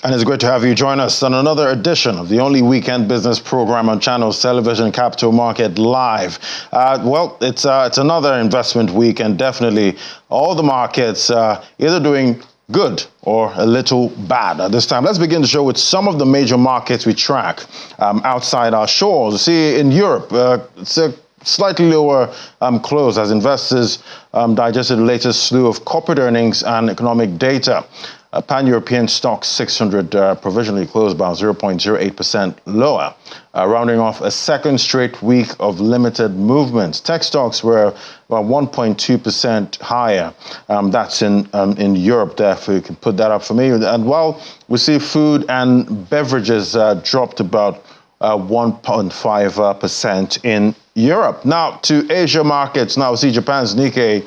And it's great to have you join us on another edition of the only weekend business program on Channels Television Capital Market Live. It's another investment week, and definitely all the markets either doing good or a little bad at this time. Let's begin the show with some of the major markets we track outside our shores. See, in Europe, it's a slightly lower close as investors digested the latest slew of corporate earnings and economic data. Pan-European stock 600 provisionally closed about 0.08% lower, rounding off a second straight week of limited movements. Tech stocks were about 1.2% higher. That's in Europe there, if you can put that up for me. And while we see food and beverages dropped about 1.5% in Europe. Now to Asia markets. Now we see Japan's Nikkei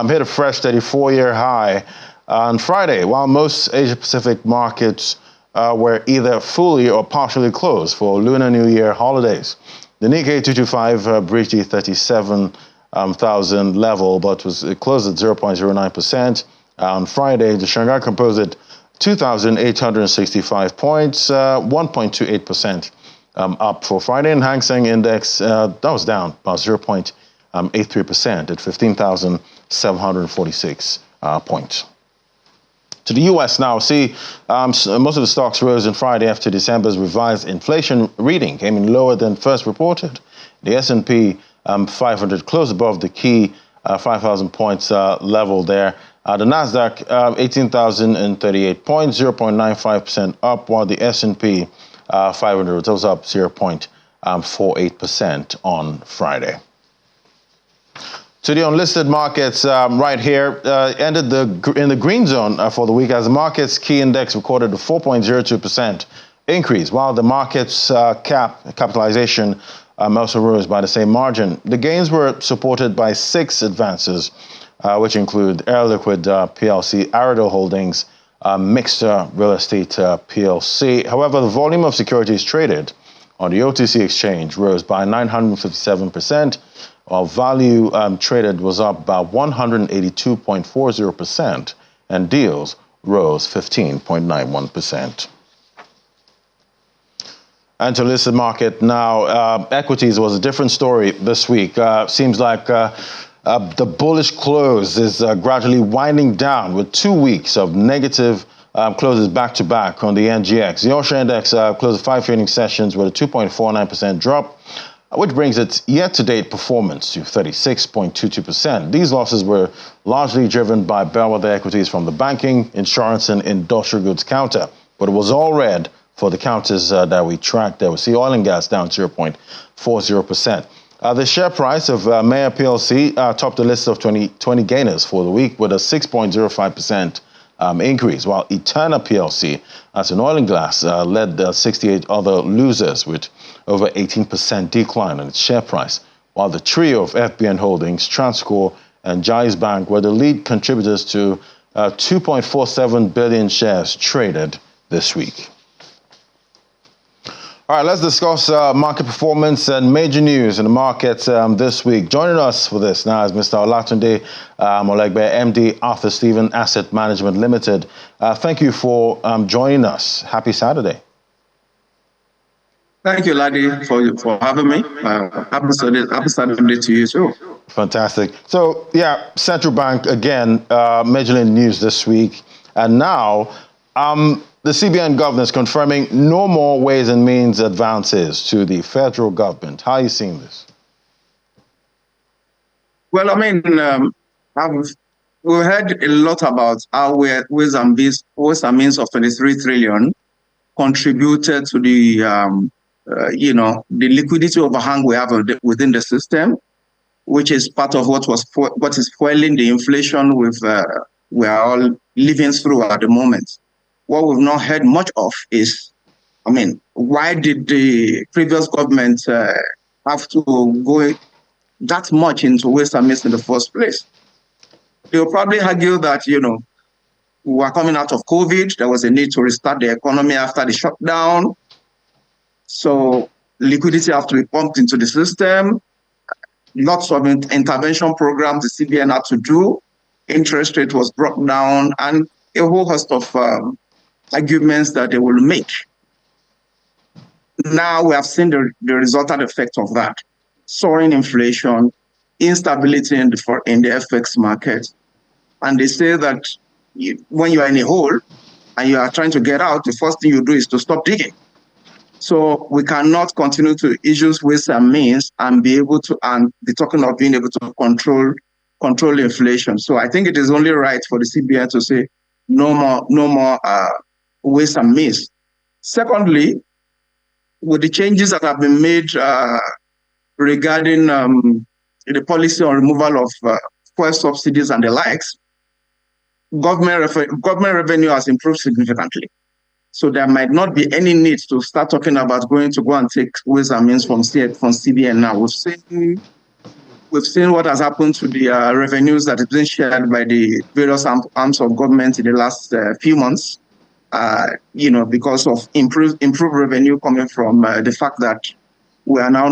hit a fresh 34-year high on Friday, while most Asia-Pacific markets were either fully or partially closed for Lunar New Year holidays. The Nikkei 225 breached the 37,000 level, but it closed at 0.09%. On Friday, the Shanghai Composite 2,865 points, 1.28% up for Friday. And Hang Seng Index, that was down about 0.83% at 15,746 points. To the U.S. now, see, most of the stocks rose on Friday after December's revised inflation reading came in lower than first reported. The S&P 500 closed above the key 5,000 points level there. The Nasdaq 18,038 points, 0.95% up, while the S&P 500 was up 0.48% on Friday. To the unlisted markets right here, ended in the green zone for the week as the market's key index recorded a 4.02% increase, while the market's capitalization also rose by the same margin. The gains were supported by 6 advances, which include Air Liquide PLC, Arido Holdings, Mixter Real Estate PLC. However, the volume of securities traded on the OTC exchange rose by 957%, while value traded was up about 182.40%, and deals rose 15.91%. And to listed market now, equities was a different story this week. Seems like the bullish close is gradually winding down with 2 weeks of negative closes back-to-back on the NGX. The All-Share Index closed 5 trading sessions with a 2.49% drop, which brings its year-to-date performance to 36.22%. These losses were largely driven by bellwether equities from the banking, insurance, and industrial goods counter, but it was all red for the counters that we tracked there. We see oil and gas down 0.40%. The share price of Mayer PLC topped the list of 20 gainers for the week with a 6.05% increase, while Eterna PLC, as an oil and gas, led the 68 other losers with over 18% decline in its share price, while the trio of FBN Holdings, Transcorp, and Jais Bank were the lead contributors to 2.47 billion shares traded this week. All right, let's discuss market performance and major news in the markets this week. Joining us for this now is Mr. Olatunde Molegbe, MD, Arthur Stephen Asset Management Limited. Thank you for joining us. Happy Saturday. Thank you, Ladi, for having me. Happy Saturday to you too. Fantastic. So, yeah, Central Bank, again, majorly in news this week. And now, the CBN governor is confirming no more Ways and Means advances to the federal government. How are you seeing this? Well, I mean, we heard a lot about how Ways and Means of 23 trillion contributed to the, the liquidity overhang we have within the system, which is part of what is fueling the inflation we are all living through at the moment. What we've not heard much of is, why did the previous government have to go that much into Ways and Means in the first place? They'll probably argue that, we were coming out of COVID. There was a need to restart the economy after the shutdown. So liquidity have to be pumped into the system. Lots of intervention programs the CBN had to do. Interest rate was brought down, and a whole host of arguments that they will make. Now we have seen the resultant effect of that. Soaring inflation, instability in the FX market. And they say that when you are in a hole and you are trying to get out, the first thing you do is to stop digging. So we cannot continue to issue ways and means and be talking of being able to control inflation. So I think it is only right for the CBN to say no more ways and means. Secondly, with the changes that have been made regarding the policy on removal of fuel subsidies and the likes, government revenue has improved significantly. So there might not be any need to start talking about going to go and take ways and means from CBN now. We've seen what has happened to the revenues that has been shared by the various arms of government in the last few months. Because of improved revenue coming from the fact that we are now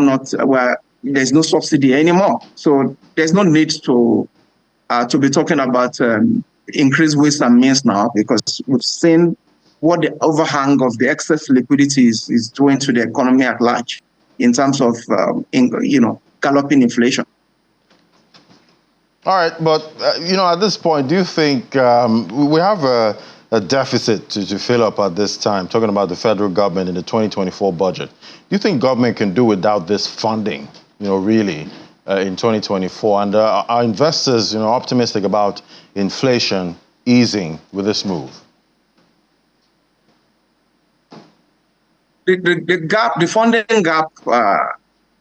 there's no subsidy anymore. So there's no need to be talking about increased ways and means now, because we've seen what the overhang of the excess liquidity is doing to the economy at large in terms of galloping inflation. All right, but at this point, do you think we have a deficit to fill up at this time, talking about the federal government in the 2024 budget? Do you think government can do without this funding, really, in 2024? And are investors, optimistic about inflation easing with this move? The funding gap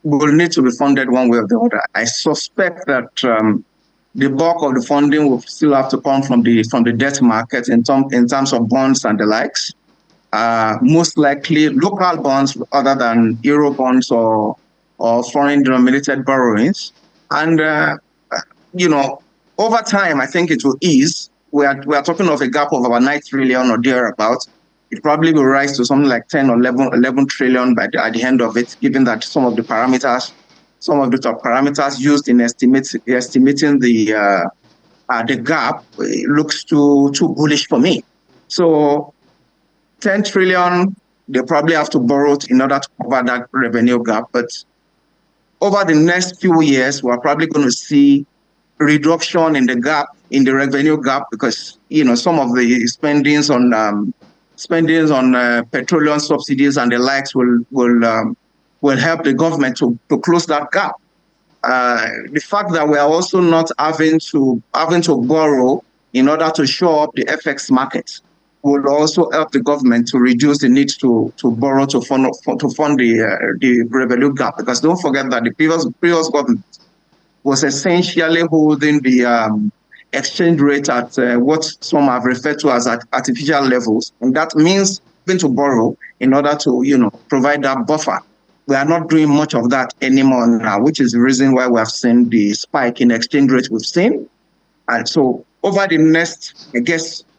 will need to be funded one way or the other. I suspect that the bulk of the funding will still have to come from the debt market in terms of bonds and the likes. Most likely local bonds other than euro bonds or foreign denominated borrowings. And over time, I think it will ease. We are talking of a gap of about 9 trillion or thereabouts. It probably will rise to something like 10 or 11 trillion at the end of it, given that some of the top parameters used in estimating the gap looks too bullish for me. So 10 trillion, they probably have to borrow in order to cover that revenue gap. But over the next few years, we're probably going to see reduction in the gap, in the revenue gap, because some of the spendings on petroleum subsidies and the likes will help the government to close that gap. The fact that we are also not having to borrow in order to shore up the FX market will also help the government to reduce the need to borrow to fund the revenue gap. Because don't forget that the previous government was essentially holding the exchange rate at what some have referred to as artificial levels, and that means having to borrow in order to provide that buffer. We are not doing much of that anymore now, which is the reason why we have seen the spike in exchange rates we've seen. And so over the next,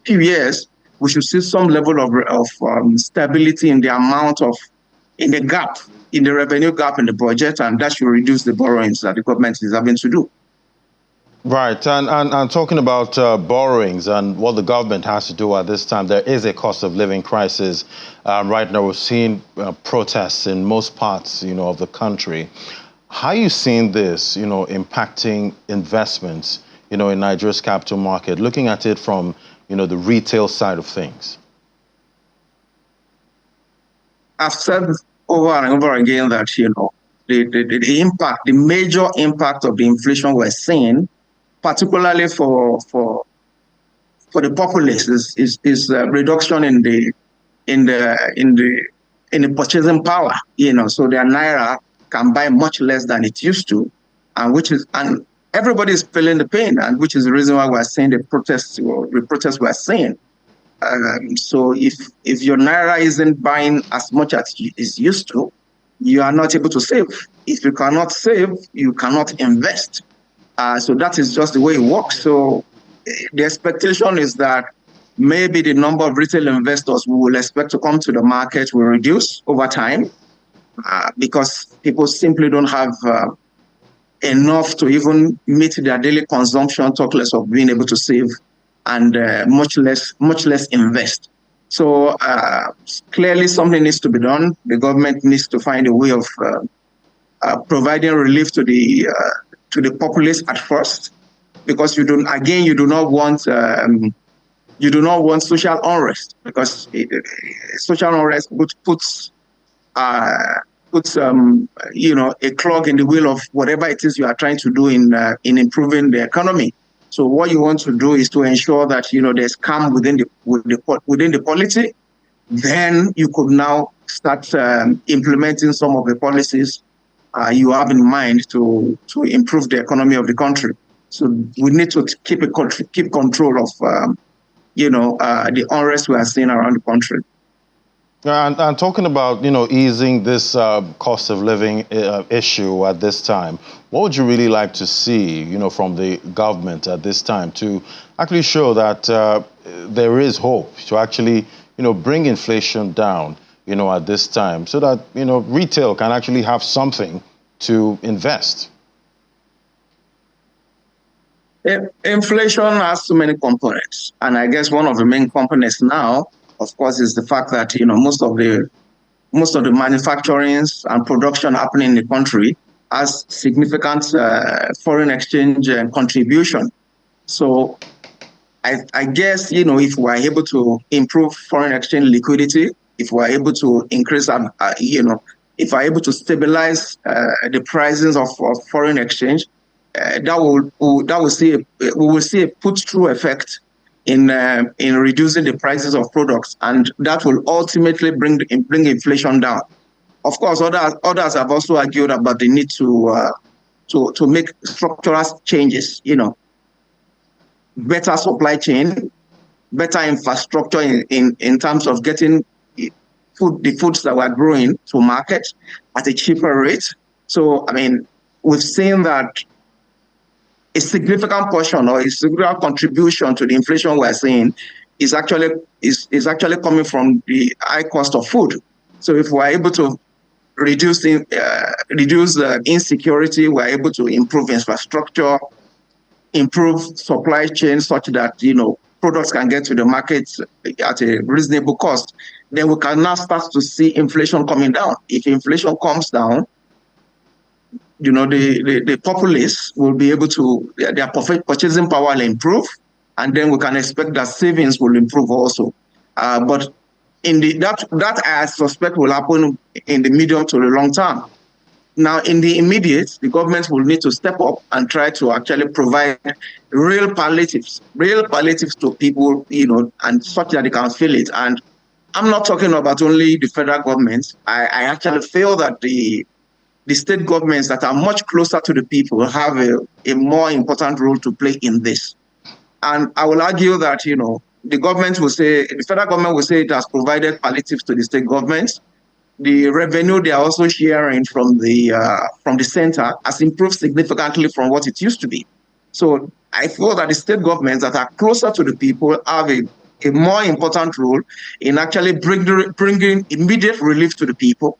few years, we should see some level of stability in the amount in the revenue gap in the budget, and that should reduce the borrowings that the government is having to do. Right, and talking about borrowings and what the government has to do at this time, there is a cost of living crisis. Right now, we're seeing protests in most parts, of the country. How are you seeing this, impacting investments, in Nigeria's capital market, looking at it from, the retail side of things? I've said over and over again that, the major impact of the inflation we're seeing, particularly for the populace, is reduction in the purchasing power. So their naira can buy much less than it used to, and everybody is feeling the pain, and which is the reason why we're seeing the protests we're seeing. So if your naira isn't buying as much as it is used to, you are not able to save. If you cannot save, you cannot invest. So that is just the way it works. So the expectation is that maybe the number of retail investors we will expect to come to the market will reduce over time because people simply don't have enough to even meet their daily consumption, talk less of being able to save, and much less invest. So clearly something needs to be done. The government needs to find a way of providing relief to the populace at first, because you do not want social unrest, because social unrest puts a clog in the wheel of whatever it is you are trying to do in improving the economy. So what you want to do is to ensure that there's calm within the polity. Then you could now start implementing some of the policies you have in mind to improve the economy of the country. So we need to keep control of the unrest we are seeing around the country. And talking about, easing this cost of living issue at this time, what would you really like to see, from the government at this time to actually show that there is hope to actually, bring inflation down, at this time, so that, retail can actually have something to invest? Inflation has so many components, and I guess one of the main components now, of course, is the fact that most of the manufacturing and production happening in the country has significant foreign exchange contribution. So I guess if we are able to improve foreign exchange liquidity, if we are able to increase if we are able to stabilize the prices of foreign exchange, we will see a put-through effect in reducing the prices of products, and that will ultimately bring inflation down. Of course, others have also argued about the need to make structural changes. Better supply chain, better infrastructure in terms of getting the foods that we're growing to market at a cheaper rate. So, we've seen that a significant portion or a significant contribution to the inflation we're seeing is actually coming from the high cost of food. So if we're able to reduce insecurity, we're able to improve infrastructure, improve supply chain such that products can get to the market at a reasonable cost, then we can now start to see inflation coming down. If inflation comes down, the populace will be able to, their purchasing power will improve, and then we can expect that savings will improve also. But that I suspect will happen in the medium to the long term. Now, in the immediate, the government will need to step up and try to actually provide real palliatives to people, and such that they can feel it. And I'm not talking about only the federal government. I actually feel that the state governments that are much closer to the people have a more important role to play in this. And I will argue that, the federal government will say it has provided palliatives to the state governments. The revenue they are also sharing from the center has improved significantly from what it used to be. So I feel that the state governments that are closer to the people have a more important role in actually bringing immediate relief to the people,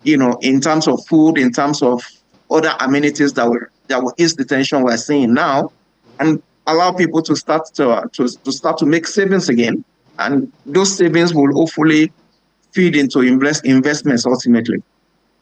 in terms of food, in terms of other amenities that will ease the tension we're seeing now, and allow people to start to make savings again. And those savings will hopefully feed into investments ultimately.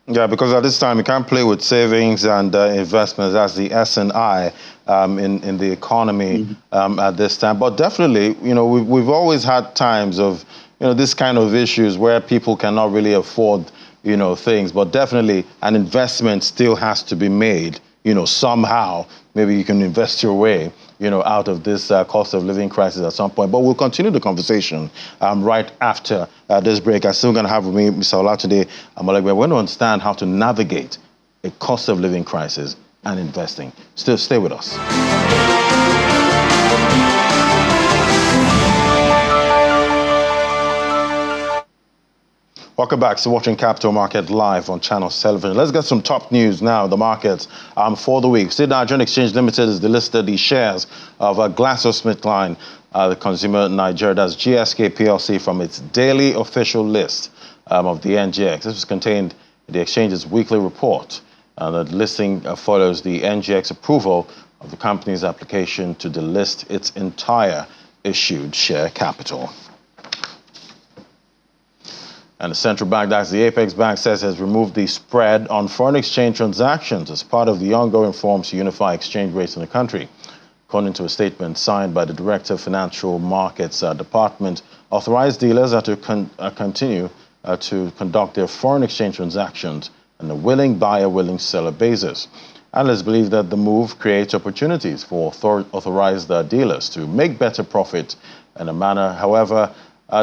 Yeah, because at this time you can't play with savings and investments. That's the S&I in the economy at this time. But definitely, we've always had times of this kind of issues where people cannot really afford things. But definitely, an investment still has to be made. Somehow, maybe you can invest your way out of this cost of living crisis at some point. But we'll continue the conversation right after this break. I'm still going to have with me Mr. Olatunde Amolegbe. We're going to understand how to navigate a cost of living crisis and investing. Still stay with us. Welcome back to watching Capital Market Live on Channels Television. Let's get some top news now. The markets for the week. Sydney Nigerian Exchange Limited has delisted the shares of GlaxoSmithKline, the consumer Nigeria, that's GSK PLC, from its daily official list of the NGX. This was contained in the exchange's weekly report. The listing follows the NGX approval of the company's application to delist its entire issued share capital. And the central bank, that's the Apex Bank, says has removed the spread on foreign exchange transactions as part of the ongoing reforms to unify exchange rates in the country. According to a statement signed by the Director of Financial Markets Department, authorized dealers are to continue to conduct their foreign exchange transactions on a willing buyer, willing seller basis. Analysts believe that the move creates opportunities for authorized dealers to make better profit in a manner. However,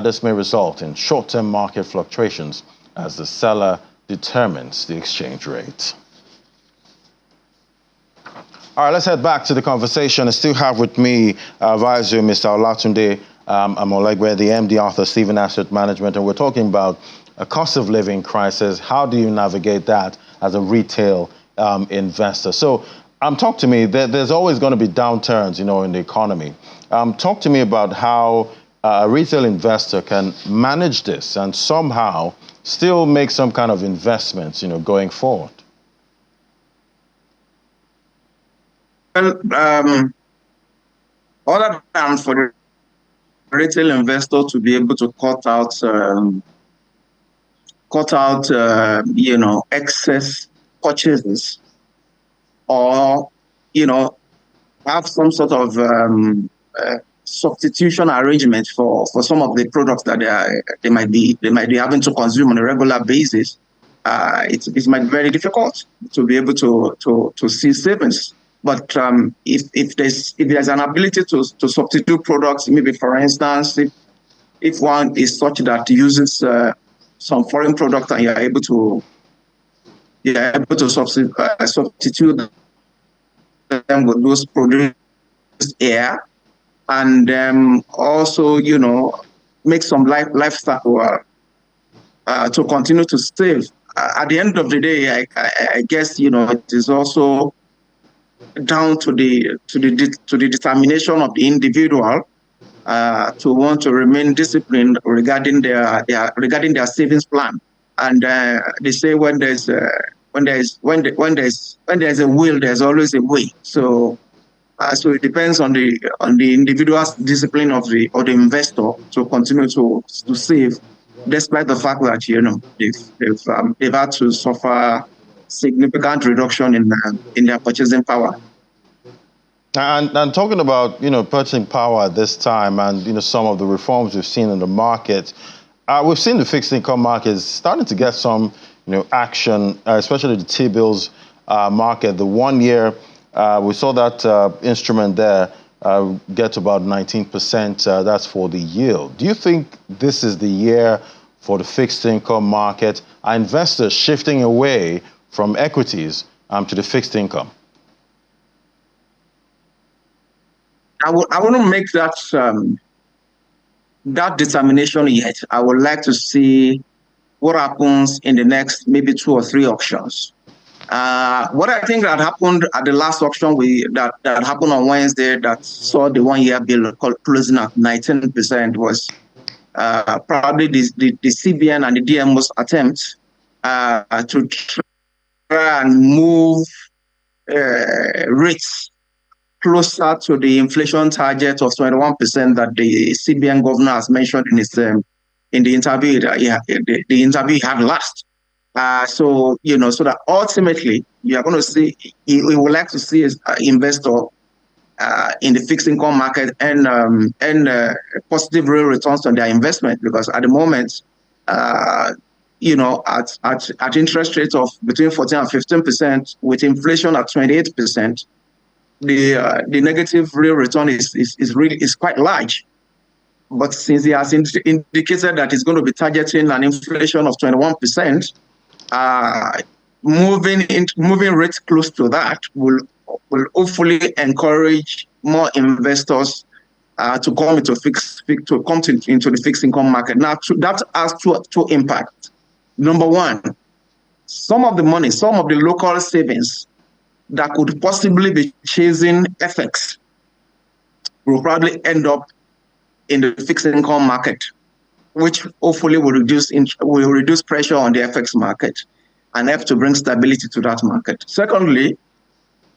this may result in short-term market fluctuations as the seller determines the exchange rate. All right, let's head back to the conversation. I still have with me via Zoom Mr. Olatunde Amolegbe, the MD author, Stephen Asset Management, and we're talking about a cost of living crisis. How do you navigate that as a retail investor? So talk to me, there's always going to be downturns, in the economy. Talk to me about how a retail investor can manage this and somehow still make some kind of investments, going forward. Well, other than for the retail investor to be able to cut out, excess purchases, or have some sort of substitution arrangement for some of the products that they might be having to consume on a regular basis. It might be very difficult to be able to see savings. But if there's an ability to substitute products, maybe for instance, if one is such that uses some foreign product and you're able to substitute them with those produced here, and also make some lifestyle to continue to save. At the end of the day, I guess it is also down to the determination of the individual to want to remain disciplined regarding their savings plan. And they say when there's a will, there's always a way. So it depends on the individual's discipline of the investor to continue to save, despite the fact that they've had to suffer significant reduction in their purchasing power. And talking about purchasing power at this time, and some of the reforms we've seen in the market, we've seen the fixed income market is starting to get some action, especially the T-bills market. The 1 year, we saw that instrument there get to about 19%. That's for the yield. Do you think this is the year for the fixed income market? Are investors shifting away from equities to the fixed income? I wouldn't make that determination yet. I would like to see what happens in the next maybe 2 or 3 auctions. What I think that happened at the last auction that happened on Wednesday, that saw the 1 year bill closing at 19%, was probably the CBN and the DMO's attempt to try and move rates closer to the inflation target of 21% that the CBN governor has mentioned in his in the interview the interview he had last. So that ultimately you are going to see, we would like to see an investor in the fixed income market and positive real returns on their investment, because at the moment, at interest rates of between 14 and 15%, with inflation at 28%, the negative real return is quite large. But since he has indicated that he's going to be targeting an inflation of 21%, moving rates close to that will hopefully encourage more investors to come into the fixed income market. Now, that has two impacts. Number one, some of the local savings that could possibly be chasing FX will probably end up in the fixed income market, which hopefully will reduce pressure on the FX market and help to bring stability to that market. Secondly,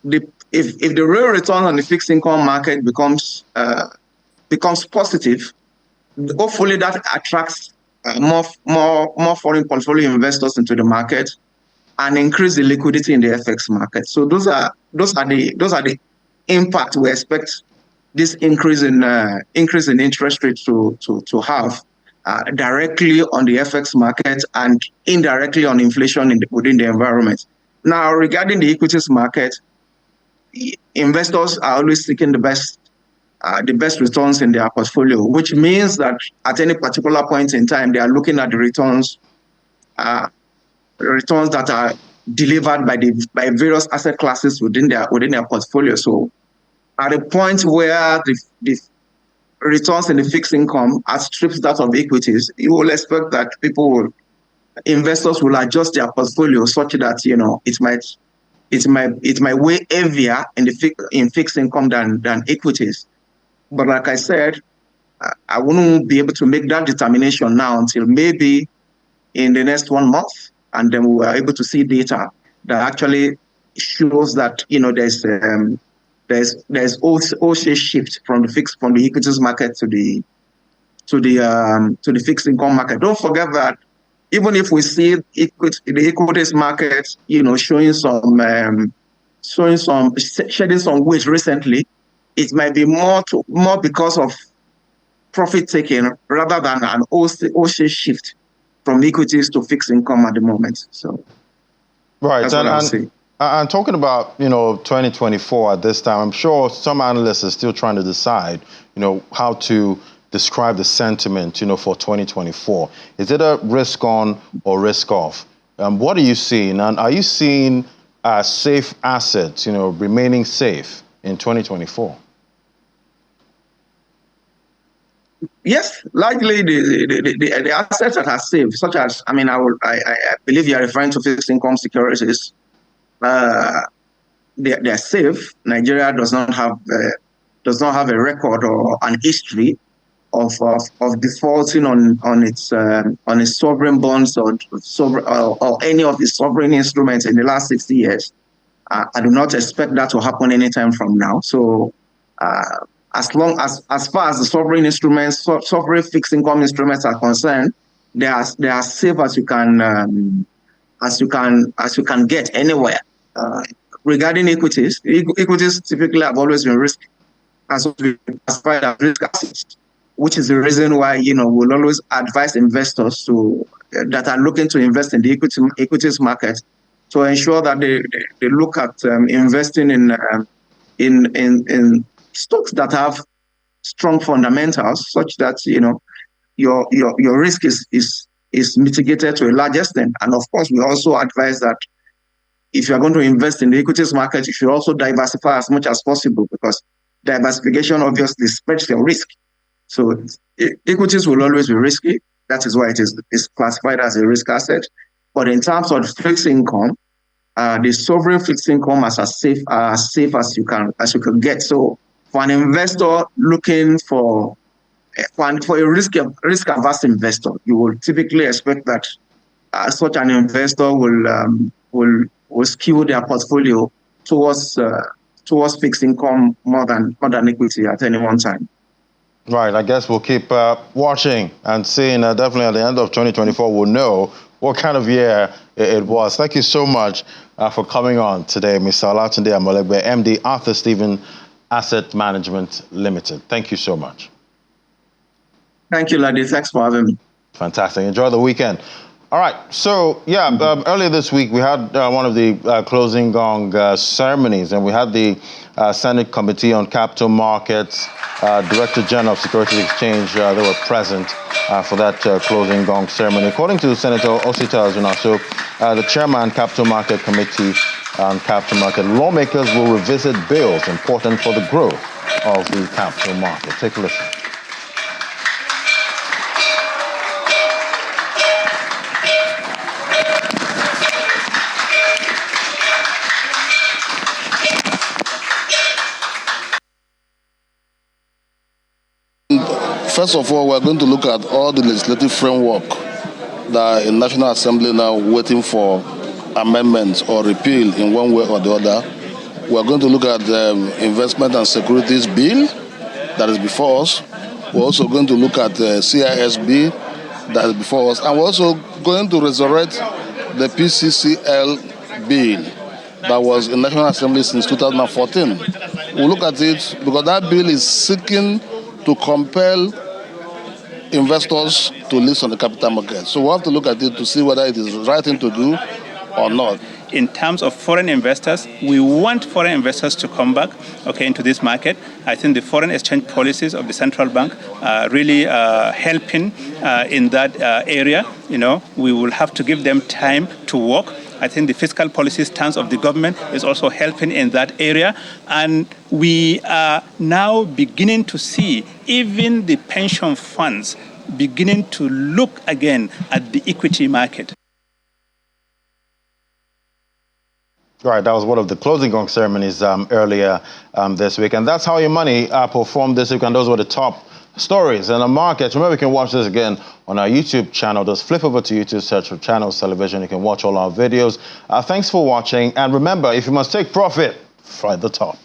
if the real return on the fixed income market becomes positive, hopefully that attracts more foreign portfolio investors into the market, and increase the liquidity in the FX market. So those are the impact we expect this increase in interest rates to have directly on the FX market and indirectly on inflation within the environment. Now, regarding the equities market, investors are always seeking the best returns in their portfolio, which means that at any particular point in time, they are looking at the returns that are delivered by various asset classes within their portfolio. So, at a point where the returns in the fixed income outstrips that of equities, you will expect that investors will adjust their portfolio such that it might weigh heavier in fixed income than equities. But like I said, I wouldn't be able to make that determination now until maybe in the next 1 month, and then we are able to see data that actually shows that there's also a shift from the equities market to the fixed income market. Don't forget that even if we see the equities market, shedding some weight recently, it might be more because of profit taking rather than an OC shift from equities to fixed income at the moment. So, right, that's what I would say. And talking about 2024 at this time, I'm sure some analysts are still trying to decide how to describe the sentiment for 2024. Is it a risk on or risk off? What are you seeing? And are you seeing safe assets remaining safe in 2024? Yes, largely the assets that are safe, such as I believe you are referring to fixed income securities. They're safe. Nigeria does not have a record or an history of defaulting on its sovereign bonds or any of the sovereign instruments in the last 60 years. I do not expect that to happen anytime from now. So, as far as the sovereign instruments, sovereign fixed income instruments are concerned, they are safe as you can get anywhere. Regarding equities typically have always been risky, as classified as risk assets, which is the reason why we'll always advise investors that are looking to invest in the equities market to ensure that they look at investing in stocks that have strong fundamentals, such that your risk is mitigated to a large extent. And of course, we also advise that if you are going to invest in the equities market, you should also diversify as much as possible, because diversification obviously spreads your risk. So equities will always be risky. That is why it is classified as a risk asset. But in terms of fixed income, the sovereign fixed income is as safe as you can get. So for an investor looking for a risk-averse investor, you will typically expect that such an investor will skew their portfolio towards fixed income more than equity at any one time. Right. I guess we'll keep watching and seeing. Definitely at the end of 2024, we'll know what kind of year it was. Thank you so much for coming on today, Mr. Olatunde Amolegbe, MD, Arthur Stephen Asset Management Limited. Thank you so much. Thank you, Ladi. Thanks for having me. Fantastic. Enjoy the weekend. All right. So, earlier this week, we had one of the closing gong ceremonies, and we had the Senate Committee on Capital Markets, Director General of Securities Exchange. They were present for that closing gong ceremony. According to Senator Osita Azunaso, the Chairman, Capital Market Committee on Capital Market, lawmakers will revisit bills important for the growth of the capital market. Take a listen. First of all, we're going to look at all the legislative framework that in National Assembly now waiting for amendments or repeal in one way or the other. We're going to look at the Investment and Securities Bill that is before us. We're also going to look at the CISB that is before us. And we're also going to resurrect the PCCL bill that was in National Assembly since 2014. We'll look at it because that bill is seeking to compel investors to list on the capital market. So we'll have to look at it to see whether it is the right thing to do or not. In terms of foreign investors, we want foreign investors to come back, into this market. I think the foreign exchange policies of the central bank are really helping in that area. We will have to give them time to work. I think the fiscal policy stance of the government is also helping in that area. And we are now beginning to see even the pension funds beginning to look again at the equity market. Right, that was one of the closing gong ceremonies earlier this week. And that's how your money performed this week. And those were the top stories in the markets. Remember, you can watch this again on our YouTube channel. Just flip over to YouTube, search for Channels Television. You can watch all our videos. Thanks for watching. And remember, if you must take profit, fry the top.